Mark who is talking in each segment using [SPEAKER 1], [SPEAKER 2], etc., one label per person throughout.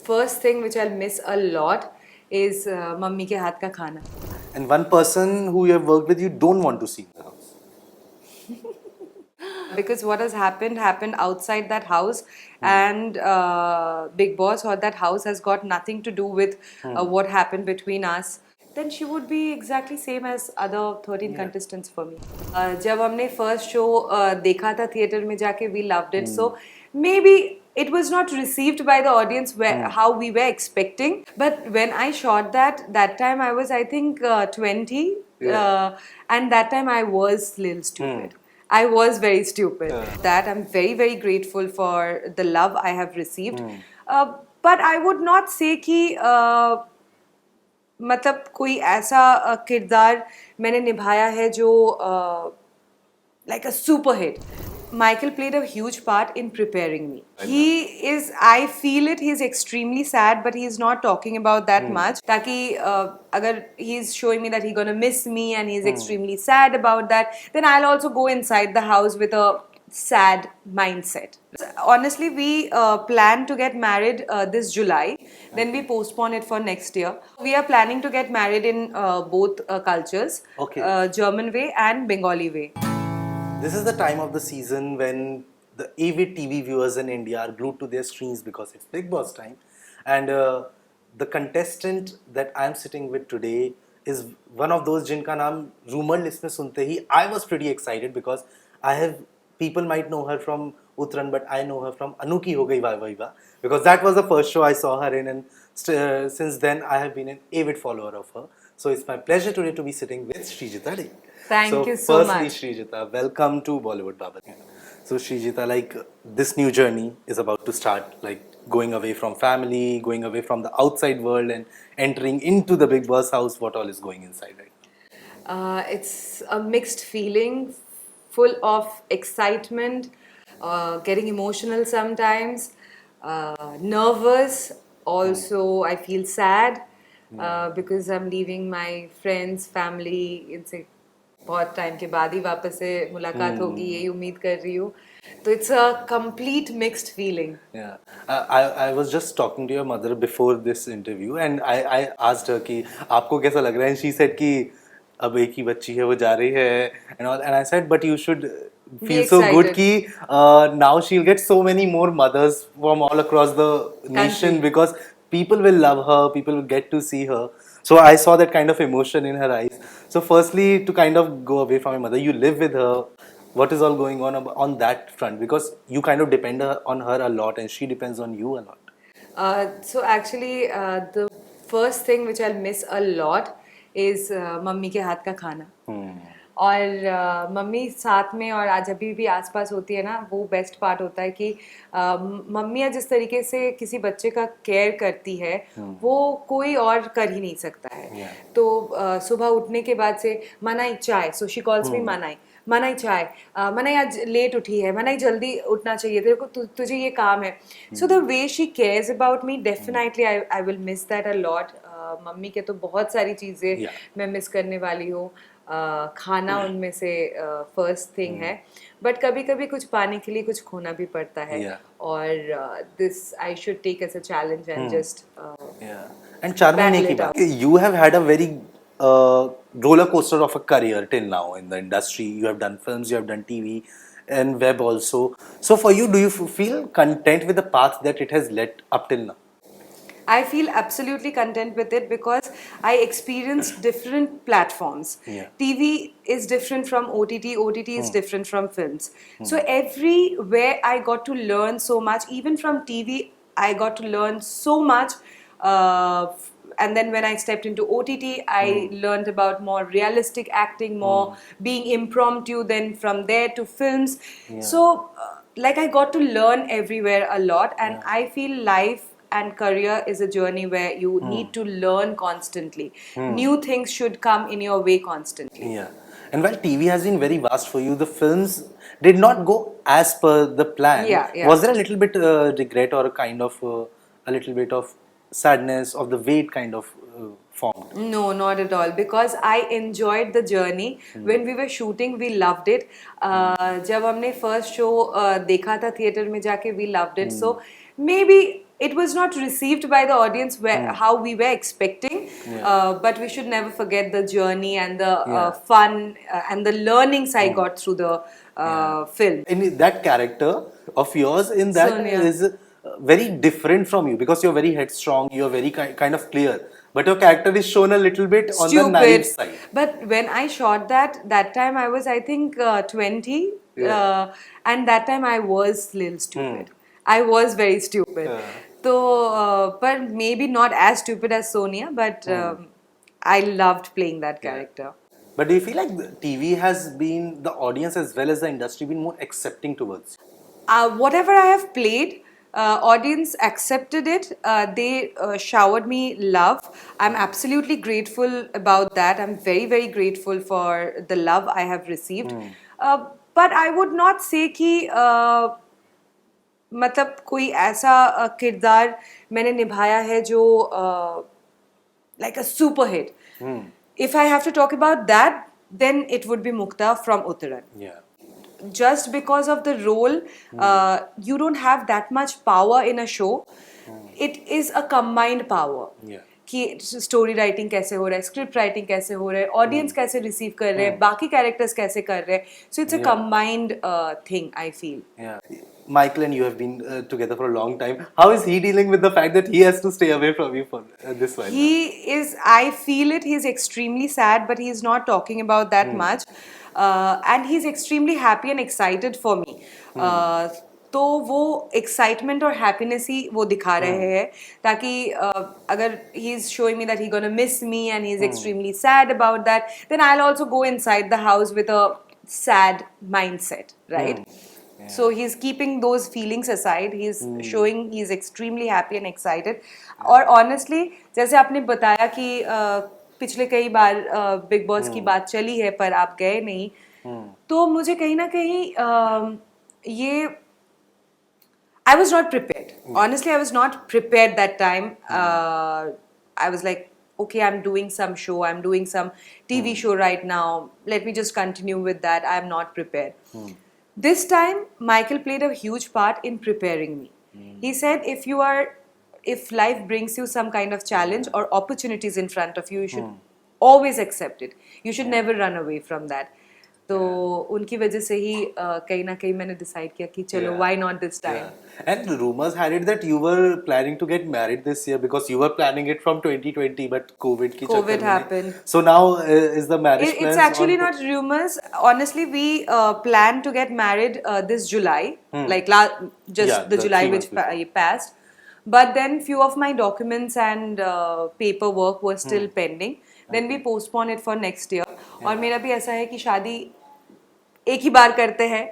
[SPEAKER 1] First thing which I'll miss a lot is mummy के हाथ का खाना.
[SPEAKER 2] And one person who you have worked with, you don't want to see in the house.
[SPEAKER 1] Because what has happened outside that house, and Bigg Boss or that house has got nothing to do with what happened between us. Then she would be exactly same as other 13 contestants for me. जब हमने first show देखा था theater में जाके, we loved it. So maybe it was not received by the audience how we were expecting. But when I shot that time I was, I think, 20, and that time I was little stupid. I was very stupid. That I'm very, very grateful for the love I have received. But I would not say कि मतलब कोई ऐसा किरदार मैंने निभाया है जो like a super hit. Michael played a huge part in preparing me. He is, I feel it, he's extremely sad, but he's not talking about that much. ताकि अगर he's showing me that he's gonna miss me and he's extremely sad about that, then I'll also go inside the house with a sad mindset. Honestly, we plan to get married this July. Then we postpone it for next year. We are planning to get married in both cultures, German way and Bengali way.
[SPEAKER 2] This is the time of the season when the avid TV viewers in India are glued to their screens because it's Bigg Boss time. And the contestant that I'm sitting with today is one of those jinka naam rumored list mein sunte hi I was pretty excited because people might know her from Uttaran, but I know her from Anuki Ho Gayi Vai Vai Va, because that was the first show I saw her in, and since then I have been an avid follower of her. So it's my pleasure today to be sitting with Sreejita De.
[SPEAKER 1] Thank you so much.
[SPEAKER 2] Firstly, Sreejita, welcome to Bollywood Bubble. So Sreejita, like, this new journey is about to start, like going away from family, going away from the outside world and entering into the Bigg Boss house. What all is going inside right now?
[SPEAKER 1] It's a mixed feeling, full of excitement, getting emotional sometimes, nervous. Also, I feel sad because I'm leaving my friends, family. इनसे बहुत time के बाद ही वापस से मुलाकात होगी, यही उम्मीद कर रही हूँ. So it's a complete mixed feeling.
[SPEAKER 2] Yeah, I was just talking to your mother before this interview, and I asked her कि आपको कैसा लग रहा है, and she said कि अब एक ही बच्ची है, वो जा रही है, and all, and I said, but you should feel so good कि now she'll get so many more mothers from all across the nation because people will love her, people will get to see her. So I saw that kind of emotion in her eyes. So firstly, to kind of go away from your mother, you live with her. What is all going on that front? Because you kind of depend on her a lot and she depends on you a lot.
[SPEAKER 1] So actually, the first thing which I'll miss a lot is mummy के हाथ का खाना. और mummy साथ में और आज अभी भी आसपास होती है ना, वो बेस्ट पार्ट होता है कि मम्मियाँ जिस तरीके से किसी बच्चे का केयर करती है वो कोई और कर ही नहीं सकता है. तो सुबह उठने के बाद से मनाई चाय, सो शी कॉल्स मी मनाई चाय, मनाई आज लेट उठी है, मनाई जल्दी उठना चाहिए तेरे को, तुझे ये काम है. So the way she cares about me, definitely I will miss that a lot. Mummy के तो बहुत सारी चीज़ें मैं मिस करने वाली हूँ. खाना उनमें से फर्स्ट थिंग है, बट कभी कभी कुछ पाने के लिए कुछ खोना भी पड़ता है. और this I should take as a challenge and just
[SPEAKER 2] and 4 महीने की बात, you have had a very roller coaster of a career till now in the industry. You have done films, you have done TV and web also. So for you, do you feel content with the path that it has led up till now?
[SPEAKER 1] I feel absolutely content with it because I experienced different platforms. TV is different from OTT, OTT is different from films. So everywhere I got to learn so much. Even from TV, I got to learn so much. And then when I stepped into OTT, I learned about more realistic acting, more being impromptu. Then from there to films. So like I got to learn everywhere a lot, and I feel life and career is a journey where you need to learn constantly. New things should come in your way constantly.
[SPEAKER 2] Yeah. And while TV has been very vast for you, the films did not go as per the plan. Was there a little bit regret or a kind of a little bit of sadness of the way it kind of formed?
[SPEAKER 1] No, not at all, because I enjoyed the journey. When we were shooting, we loved it. जब हमने first show देखा था theater में जाके, we loved it. So maybe it was not received by the audience how we were expecting. But we should never forget the journey and the fun and the learnings I got through the film.
[SPEAKER 2] And that character of yours in that
[SPEAKER 1] Sonia.
[SPEAKER 2] is very different from you because you're very headstrong, you're very kind of clear. But your character is shown a little bit on the naive
[SPEAKER 1] Stupid.
[SPEAKER 2] side.
[SPEAKER 1] But when I shot that time I was, I think, 20, and that time I was little stupid. I was very stupid. So, but maybe not as stupid as Sonia, but I loved playing that character.
[SPEAKER 2] But do you feel like the TV has been, the audience as well as the industry, been more accepting towards you?
[SPEAKER 1] Whatever I have played, audience accepted it. They showered me love. I'm absolutely grateful about that. I'm very, very grateful for the love I have received. But I would not say कि मतलब कोई ऐसा किरदार मैंने निभाया है जो like a super hit. If I have to talk about that, then it would be Mukta from Uttaran.
[SPEAKER 2] Yeah.
[SPEAKER 1] Just because of the role, you don't have that much power in a show. It is a combined power.
[SPEAKER 2] Yeah.
[SPEAKER 1] कि story writing कैसे हो रहा है, script writing कैसे हो रहा है, audience कैसे रिसीव कर रहे हैं, बाकी कैरेक्टर्स कैसे कर रहे हैं. So it's a combined thing, I feel.
[SPEAKER 2] Michael and you have been together for a long time. How is he dealing with the fact that he has to stay away from you for this while?
[SPEAKER 1] He is, I feel it, he's extremely sad, but he's not talking about that much. And he's extremely happy and excited for me. तो वो excitement और happiness ही वो दिखा रहे हैं ताकि अगर he is showing me that he gonna miss me and he is extremely sad about that, then I will also go inside the house with a sad mindset, right? So he's keeping those feelings aside. He's showing he's extremely happy and excited. और honestly, जैसे आपने बताया कि पिछले कई बार big boss की बात चली है पर आप गए नहीं, तो मुझे कहीं ना कहीं ये I was not prepared. Honestly, I was not prepared that time. I was like, okay, I'm doing some show, I'm doing some TV show right now. Let me just continue with that. I'm not prepared. This time, Michael played a huge part in preparing me. He said, if life brings you some kind of challenge or opportunities in front of you, you should always accept it. You should never run away from that. तो उनकी वजह से ही कहीं ना कहीं मैंने decide किया कि चलो why not this time.
[SPEAKER 2] And rumors had it that you were planning to get married this year because you were planning it from 2020, but COVID
[SPEAKER 1] happened.
[SPEAKER 2] So now is the marriage plans?
[SPEAKER 1] It's actually not rumors. Honestly, we planned to get married this July, like the July which passed. But then few of my documents and paperwork were still pending. Then we postponed it for next year. और मेरा भी ऐसा है कि शादी एक ही बार करते हैं,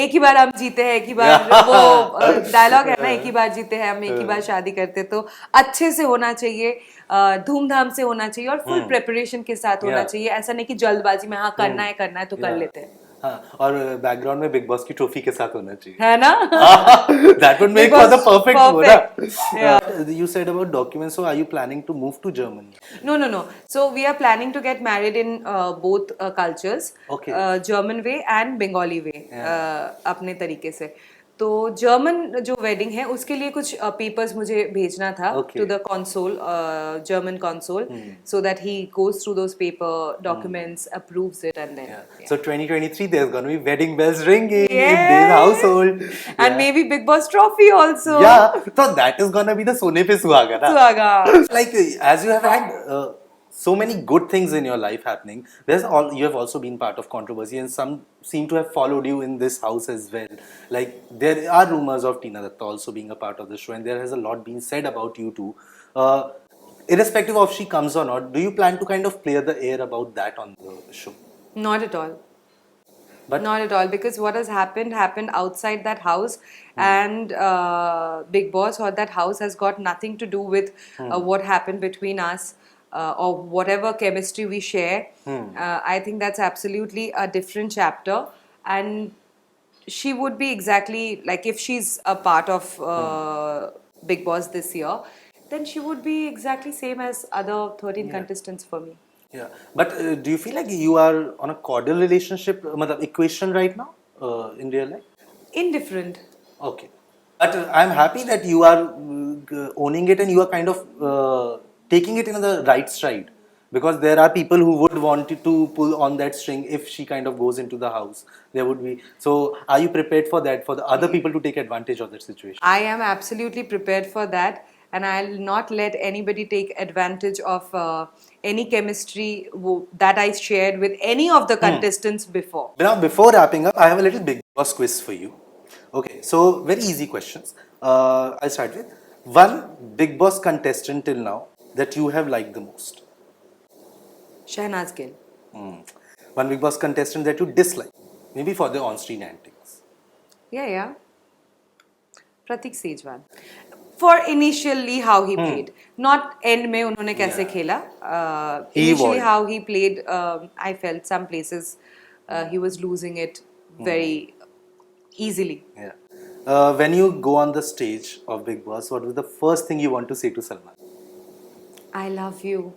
[SPEAKER 1] एक ही बार हम जीते हैं, एक ही बार वो डायलॉग है ना, एक ही बार जीते हैं हम, एक ही बार शादी करते हैं, तो अच्छे से होना चाहिए, धूमधाम से होना चाहिए और फुल प्रिपरेशन के साथ होना चाहिए. ऐसा नहीं कि जल्दबाजी में हाँ करना है तो कर लेते हैं.
[SPEAKER 2] और बैकग्राउंड में बिग बॉस की ट्रॉफी के साथ होना चाहिए,
[SPEAKER 1] है ना?
[SPEAKER 2] That would make for the perfect movie. You said about documents, so are you planning to move to Germany?
[SPEAKER 1] No. So we are planning to get married in both cultures. Okay. German way and Bengali way. अपने तरीके से. तो German जो wedding है उसके लिए कुछ papers मुझे भेजना था to the consul, German consul, so that he goes through those paper documents, approves it, and then
[SPEAKER 2] so 2023 there's going to be wedding bells ringing in this household,
[SPEAKER 1] and maybe Bigg Boss trophy also.
[SPEAKER 2] So that is going to be the सोने पे सुहागा ना. Like as you have had so many good things in your life happening, you have also been part of controversy and some seem to have followed you in this house as well. Like there are rumors of Tina Datta also being a part of the show, and there has a lot been said about you too. Irrespective of she comes or not, do you plan to kind of clear the air about that on the show?
[SPEAKER 1] Not at all. Not at all, because what has happened outside that house, and Bigg Boss or that house has got nothing to do with what happened between us. Or whatever chemistry we share. I think that's absolutely a different chapter, and she would be exactly like, if she's a part of Bigg Boss this year, then she would be exactly same as other 13 contestants for me.
[SPEAKER 2] But do you feel like you are on a cordial relationship, equation right now in real life?
[SPEAKER 1] Indifferent.
[SPEAKER 2] Okay. But I'm happy that you are owning it and you are kind of taking it in the right stride. Because there are people who would want to pull on that string if she kind of goes into the house. There would be. So, are you prepared for that? For the other people to take advantage of that situation?
[SPEAKER 1] I am absolutely prepared for that, and I'll not let anybody take advantage of any chemistry that I shared with any of the contestants before.
[SPEAKER 2] Now, before wrapping up, I have a little Bigg Boss quiz for you. Okay, so very easy questions. I'll start with one Bigg Boss contestant till now that you have liked the most.
[SPEAKER 1] Shahnaz Gill.
[SPEAKER 2] One Bigg Boss contestant that you dislike, maybe for the on-screen antics.
[SPEAKER 1] Yeah. Pratik Sejwan. For initially how he played, not end में उन्होंने कैसे खेला.
[SPEAKER 2] He
[SPEAKER 1] Initially
[SPEAKER 2] evolved.
[SPEAKER 1] how he played, I felt some places he was losing it very easily.
[SPEAKER 2] Yeah. When you go on the stage of Bigg Boss, what was the first thing you want to say to Salman?
[SPEAKER 1] I love you,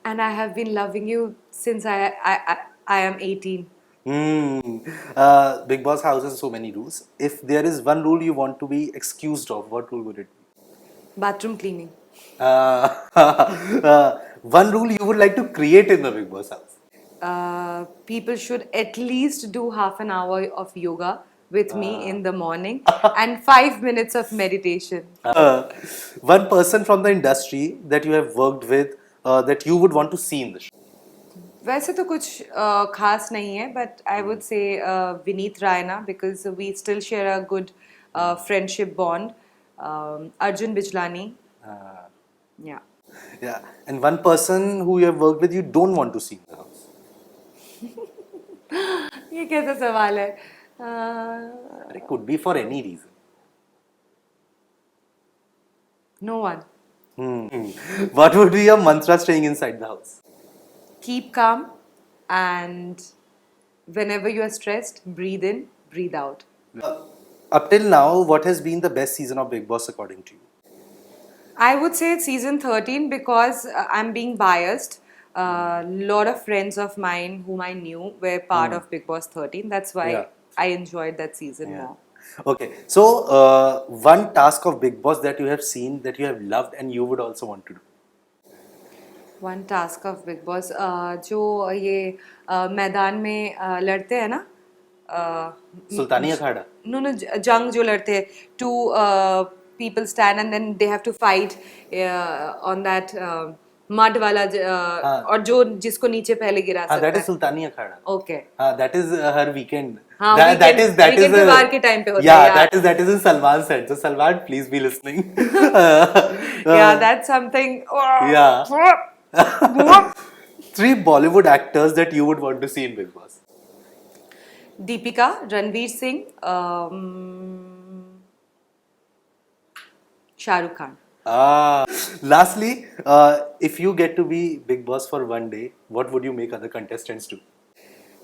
[SPEAKER 1] and I have been loving you since I am 18.
[SPEAKER 2] Bigg Boss house has so many rules. If there is one rule you want to be excused of, what rule would it be?
[SPEAKER 1] Bathroom cleaning.
[SPEAKER 2] One rule you would like to create in the Bigg Boss house.
[SPEAKER 1] People should at least do half an hour of yoga with me in the morning and 5 minutes of meditation.
[SPEAKER 2] One person from the industry that you have worked with that you would want to see in the show.
[SPEAKER 1] वैसे तो कुछ खास नहीं है, but I would say Vineet Raina, because we still share a good friendship bond. Arjun Bijlani. Yeah.
[SPEAKER 2] Yeah, and one person who you have worked with you don't want to see in the house.
[SPEAKER 1] ये कैसा सवाल है?
[SPEAKER 2] It could be for any reason.
[SPEAKER 1] No one.
[SPEAKER 2] What would be your mantra staying inside the house?
[SPEAKER 1] Keep calm, and whenever you are stressed, breathe in, breathe out.
[SPEAKER 2] Up till now, what has been the best season of Bigg Boss according to you?
[SPEAKER 1] I would say it's season 13 because I'm being biased. A lot of friends of mine whom I knew were part of Bigg Boss 13. That's why
[SPEAKER 2] Yeah.
[SPEAKER 1] I enjoyed that season more.
[SPEAKER 2] Okay, so one task of Bigg Boss that you have seen, that you have loved and you would also want to do.
[SPEAKER 1] One task of Bigg Boss, जो ये मैदान में लड़ते हैं ना,
[SPEAKER 2] Sultani Akhada.
[SPEAKER 1] no, जंग जो लड़ते हैं, two people stand and then they have to fight on that mud वाला और जो जिसको नीचे पहले गिरा सकता
[SPEAKER 2] That
[SPEAKER 1] है.
[SPEAKER 2] is Sultani Akhada.
[SPEAKER 1] Okay.
[SPEAKER 2] That is her weekend.
[SPEAKER 1] हाँ,
[SPEAKER 2] that is
[SPEAKER 1] weekend के वार के time पे होता
[SPEAKER 2] yeah,
[SPEAKER 1] है.
[SPEAKER 2] that is in Salman's set. So Salman, please be listening.
[SPEAKER 1] Yeah, that's something.
[SPEAKER 2] Yeah. 3 Bollywood actors that you would want to see in Bigg Boss.
[SPEAKER 1] Deepika, Ranveer Singh, Shah Rukh Khan.
[SPEAKER 2] Lastly, if you get to be Bigg Boss for one day, what would you make other contestants do?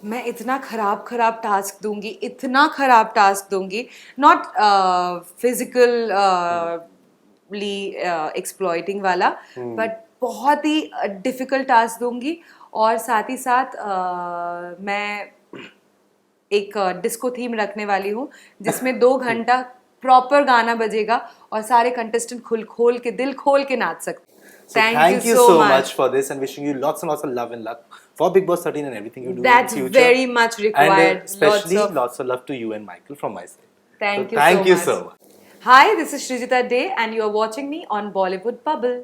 [SPEAKER 1] मैं इतना खराब task दूंगी, इतना खराब task दूंगी, not physically exploiting वाला, but बहुत ही difficult task दूंगी, और साथ ही साथ मैं एक डिस्को थीम रखने वाली हूँ जिसमें 2 घंटा प्रॉपर गाना बजेगा और सारे कंटेस्टेंट खोल के दिल खोल के नाच सकते.
[SPEAKER 2] So thank you so much for this and wishing you lots and lots of love and luck for Bigg Boss 13 and everything you do
[SPEAKER 1] That's
[SPEAKER 2] in the future.
[SPEAKER 1] very much required.
[SPEAKER 2] And especially lots of love to you and Michael from my side.
[SPEAKER 1] Thank
[SPEAKER 2] you
[SPEAKER 1] so
[SPEAKER 2] so much.
[SPEAKER 1] Hi, this is Sreejita De and you are watching me on Bollywood Bubble.